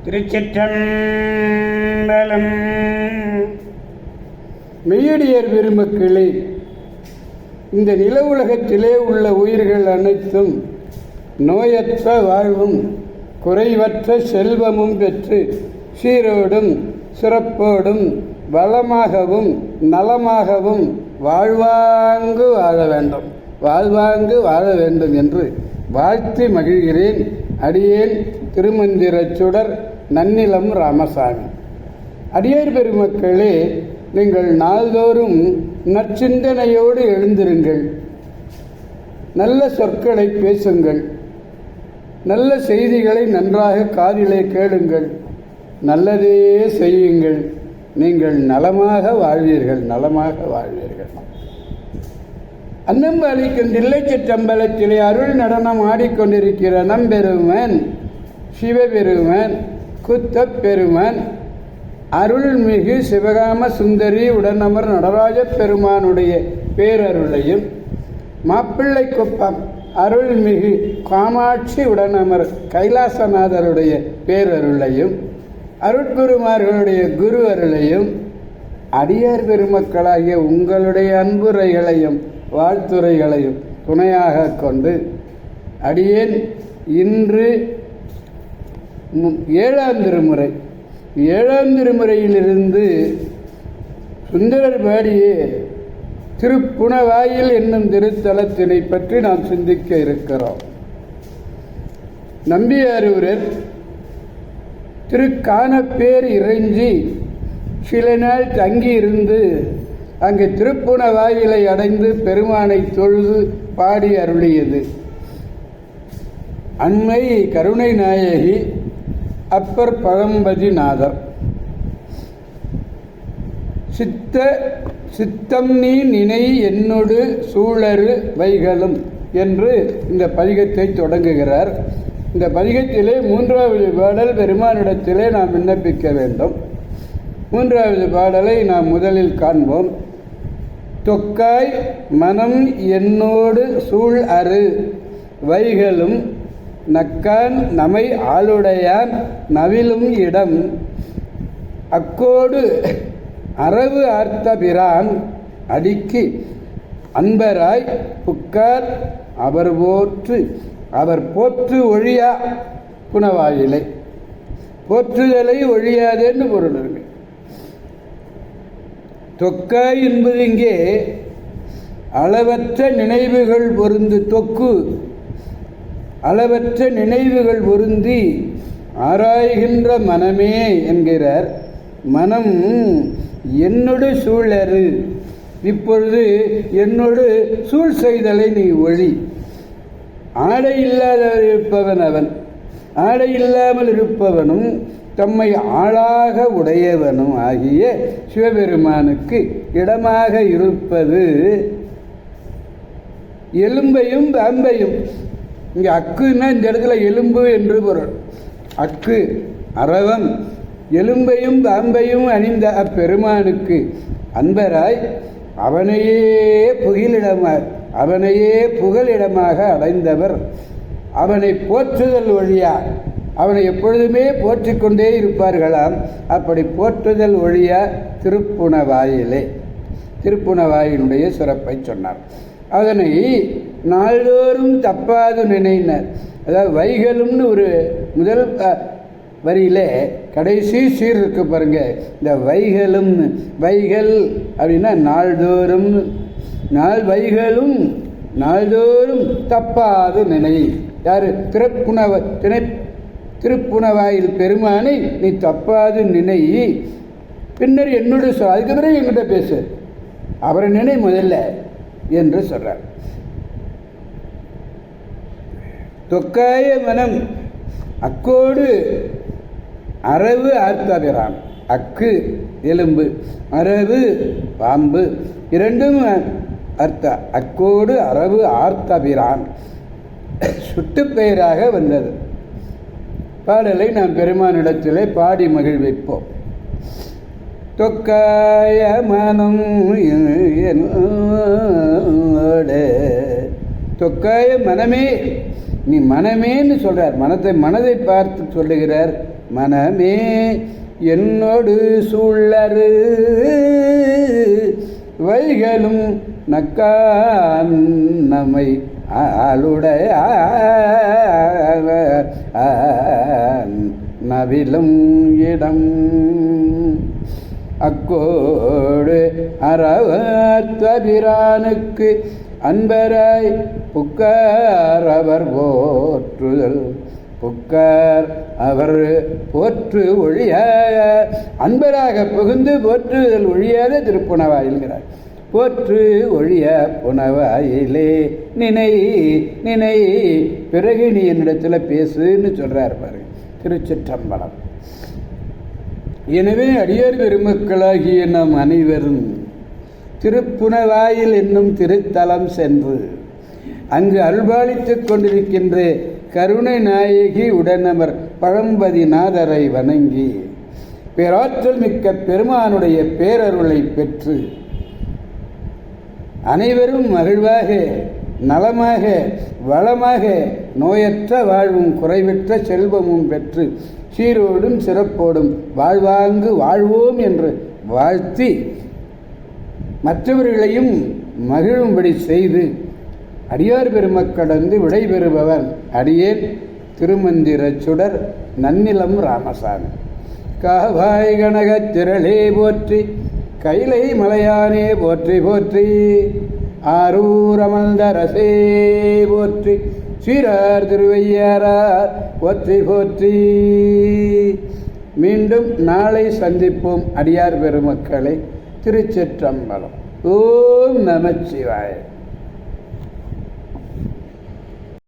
திருச்சிற்றம்பலம். மெய்யடியர் பெருமக்களே, இந்த நில உலகத்திலே உள்ள உயிர்கள் அனைத்தும் நோயற்ற வாழ்வும் குறைவற்ற செல்வமும் பெற்று சீரோடும் சிறப்போடும் வளமாகவும் நலமாகவும் வாழ்வாங்கு வாழ வேண்டும் என்று வாழ்த்தி மகிழ்கிறேன். அடியேன் திருமந்திரச் சுடர் நன்னிலம் ராமசாமி. அடியார் பெருமக்களே, நீங்கள் நாள்தோறும் நற்சிந்தனையோடு எழுந்திருங்கள். நல்ல சொற்களை பேசுங்கள். நல்ல செய்திகளை நன்றாக காதிலே கேளுங்கள். நல்லதே செய்யுங்கள். நீங்கள் நலமாக வாழ்வீர்கள். அன்னம்பாலிக்கும் தில்லைச்சிற்றம்பலத்திலே அருள் நடனம் ஆடிக்கொண்டிருக்கிற நம்பெருமன் சிவபெருமன் குத்தப்பெருமன் அருள்மிகு சிவகாம சுந்தரி உடனமர் நடராஜ பெருமானுடைய பேரருளையும், மாப்பிள்ளை குப்பம் அருள்மிகு காமாட்சி உடனமர் கைலாசநாதருடைய பேரருளையும், அருட்குருமார்களுடைய குரு அருளையும், அடியார் பெருமக்களாகிய உங்களுடைய அன்புரைகளையும் வாழ்த்துரைகளையும் துணையாக கொண்டு அடியேன் இன்று 7ஆம் திருமுறையிலிருந்து சுந்தரர் பாடிய திருப்புணவாயில் என்னும் திருத்தலத்தினை பற்றி நாம் சிந்திக்க இருக்கிறோம். நம்பியாரூரர் திருக்கானப்பேர் இறைஞ்சி சில நாள் தங்கியிருந்து அங்கு திருப்புணவாயிலை அடைந்து பெருமானை தொழுது பாடி அருளியது. அண்மை கருணை நாயகி அப்பர் பழம்பதிநாதர். சித்தம் நீ நினை என்னொடு சூழறு வைகளும் என்று இந்த பதிகத்தை தொடங்குகிறார். இந்த பதிகத்திலே 3வது பாடல் பெருமானிடத்திலே நாம் விண்ணப்பிக்க வேண்டும். 3வது பாடலை நாம் முதலில் காண்போம். தொக்காய் மனம் என்னோடு சூழ் அரு வைகளும் நக்கான் நமை ஆளுடையான் நவிலும் இடம் அக்கோடு அரவு ஆர்த்தபிரான் அடிக்கு அன்பராய் புக்கார் அவர் போற்று ஒழியா புனவாயிலை. போற்றுதலை ஒழியாதேன்னு பொருள் இருக்கு. தொக்காய் என்பது இங்கே அளவற்ற நினைவுகள் பொருந்து தொக்கு அளவற்ற நினைவுகள் பொருந்தி ஆராய்கின்ற மனமே என்கிறார். மனம் என்னோடு சூழறு, இப்பொழுது என்னோடு சூழ் செய்தலை நீ ஒழி. ஆடை இல்லாதவர் இருப்பவன் அவன். ஆடை இல்லாமல் இருப்பவனும் தம்மை ஆளாக உடையவனும் ஆகிய சிவபெருமானுக்கு இடமாக இருப்பது எலும்பையும் பாம்பையும். இங்கே அக்குன்னா இந்த இடத்துல எலும்பு என்று பொருள். அக்கு அரவம் எலும்பையும் பாம்பையும் அணிந்த அப்பெருமானுக்கு அன்பராய் அவனையே புகலிடமாக அடைந்தவர். அவனை போற்றுதல் ஒழியா, அவனை எப்பொழுதுமே போற்றிக்கொண்டே இருப்பார்களாம். அப்படி போற்றுதல் ஒழியா திருப்புணவாயினுடைய சிறப்பை சொன்னார். அதனை நாள்தோறும் தப்பாது நினைனர். அதாவது வைகளும்னு ஒரு முதல் வரியிலே கடைசி சீர் இருக்கு பாருங்க. இந்த வைகள் அப்படின்னா நாள்தோறும் வைகளும் நாள்தோறும் தப்பாது நினை. யாரு? திருப்புணவாயில் பெருமானை நீ தப்பாது நினை. பின்னர் என்னோட அதுக்கு பிறகு என்கிட்ட பேசு, அவரை நினை முதல்ல என்று சொல்றார். தொக்காய மனம் அக்கோடு அரவு ஆர்த்தபிரான். அக்கு எலும்பு, அரவு பாம்பு, இரண்டும் அர்த்த. அக்கோடு அரவு ஆர்த்தபிரான் சுட்டு பெயராக வந்தது. பாடலை நாம் பெருமானிடத்திலே பாடி மகிழ்விப்போம். தொக்காய மனம் தொக்காய மனமே நீ மனமேன்னு சொல்கிறார். மனதை பார்த்து சொல்லுகிறார். மனமே என்னோடு சூழரு வைகளும் நக்கான் நம்மை ஆளுடைய நவிலும் இடம் அக்கோடு அறவத்தபிரானுக்கு அன்பராய் புக்கார் அவர் போற்றுதல் புக்கார் அவர் போற்று ஒழிய அன்பராக புகுந்து போற்றுதல் ஒழியாத திருப்புணவாயில்கிறார். போற்று ஒழிய புனவாயிலே நினை நினை பிறகு நீ என்னிடத்தில் பேசுன்னு சொல்றார் பாரு. திருச்சிற்றம்பலம். எனவே அடியார் பெருமக்களாகிய நாம் அனைவரும் திருப்புணவாயில் என்னும் திருத்தலம் சென்று அங்கு அருள்பாலித்துக் கொண்டிருக்கின்ற கருணை நாயகி உடனமர் பழம்பதிநாதரை வணங்கி பேராற்றல் மிக்க பெருமானுடைய பேரருளை பெற்று அனைவரும் மகிழ்வாக நலமாக வளமாக நோயற்ற வாழ்வும் குறைவற்ற செல்வமும் பெற்று சீரோடும் சிறப்போடும் வாழ்வாங்கு வாழ்வோம் என்று வாழ்த்தி மற்றவர்களையும் மகிழும்படி செய்து அடியார் பெருமக்கடந்து விடைபெறுபவன் அடியேன் திருமந்திர சுடர் நன்னிலம் ராமசாமி. காவாய் கனகத் திரளே போற்றி கைலை மலையானே போற்றி போற்றி ஆரூர் அமர்ந்தரசே போற்றி சீரார் திருவையாரார் போற்றி போற்றி. மீண்டும் நாளை சந்திப்போம் அடியார் பெருமக்களை. திருச்சிற்றம்பலம். ஓம் நமச்சிவாய.